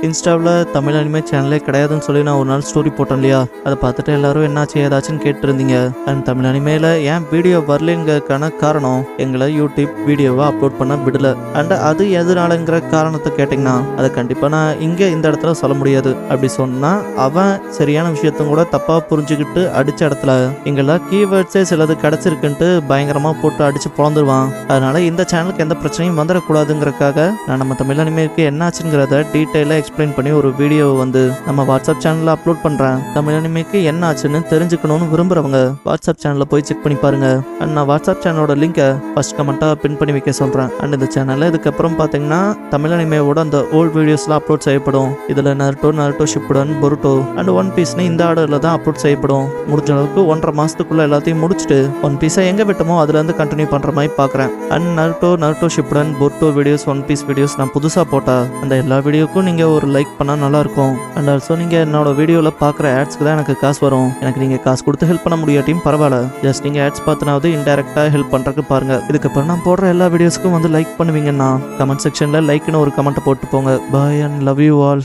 இன்ஸ்டாவில் தமிழ் அனிமே சேனலே கிடையாதுன்னு சொல்லி நான் ஒரு நாள் ஸ்டோரி போட்டேன் இல்லையா, அதை பார்த்துட்டு எல்லாரும் என்னாச்சு ஏதாச்சுன்னு கேட்டுருந்தீங்க. அண்ட் தமிழ் அனிமேல ஏன் வீடியோ வரலங்கிறதுக்கான காரணம் எங்களை யூடியூப் வீடியோவை அப்லோட் பண்ண விடல. அண்ட் அது எதனாலங்கிற காரணத்தை கேட்டிங்கன்னா அதை கண்டிப்பாக நான் இங்கே இந்த இடத்துல சொல்ல முடியாது. அப்படி சொன்னால் அவன் சரியான விஷயத்த கூட தப்பாக புரிஞ்சுக்கிட்டு அடித்த இடத்துல எங்கெல்லாம் கீவேர்ட்ஸே சிலது கிடச்சிருக்குன்ட்டு பயங்கரமாக போட்டு அடித்து பொழந்துருவான். அதனால இந்த சேனலுக்கு எந்த பிரச்சனையும் வந்துடக்கூடாதுங்கிறதுக்காக நான் நம்ம தமிழ் அனிமேக்கு என்னாச்சுங்கிறத டீட்டெயிலாக எக்ஸ்பிளைன் பண்ணி ஒரு வீடியோவை வந்து நம்ம வாட்ஸ்அப் சேனலில் அப்லோட் பண்ணுறேன். தமிழ் அனிமேக்கு என்ன ஆச்சுன்னு தெரிஞ்சுக்கணும்னு விரும்புகிறவங்க வாட்ஸ்அப் சேனலில் போய் செக் பண்ணி பாருங்க. அண்ட் நான் வாட்ஸ்அப் சேனலோட லிங்கை ஃபர்ஸ்ட் கமெண்ட்டாக பின் பண்ணி வைக்க சொல்கிறேன். அண்ட் இந்த சேனலில் இதுக்கப்புறம் பார்த்தீங்கன்னா தமிழ் அனிமேவோட அந்த ஓல்ட் வீடியோஸ்லாம் அப்லோட் செய்யப்படும். இதில் நருட்டோ ஷிப்புடன் பொருட்டோ அண்ட் ஒன் பீஸ்னு இந்த ஆர்டரில் தான் அப்லோட் செய்யப்படும். முடிஞ்ச அளவுக்கு 1.5 மாதத்துக்குள்ள எல்லாத்தையும் முடிச்சுட்டு ஒன் பீஸை எங்கே விட்டோமோ அதுலேருந்து கண்டினியூ பண்ணுற மாதிரி பார்க்குறேன். And Naruto Shippuden Boruto videos One Piece videos நான் புதுசாக போட்டா அந்த எல்லா வீடியோக்கும் நீங்கள் ஒரு லைக் பண்ணால் நல்லாயிருக்கும். அண்ட் ஆல்சோ நீங்கள் என்னோட வீடியோவில் பார்க்குற ஆட்ஸ்க்கு தான் எனக்கு காசு வரும். எனக்கு நீங்கள் காசு கொடுத்து ஹெல்ப் பண்ண முடியாட்டியும் பரவாயில்ல, ஜஸ்ட் நீங்கள் ஆட்ஸ் பார்த்தினாவது இன்டெரக்டாக ஹெல்ப் பண்ணுறதுக்கு பாருங்கள். இதுக்கப்புறம் நான் போடுற எல்லா வீடியோஸ்க்கும் வந்து லைக் பண்ணுவீங்கன்னா கமெண்ட் செக்ஷனில் லைக்னு ஒரு கமெண்ட்டை போட்டு போங்க. பாய் அண்ட் லவ் யூ ஆல்.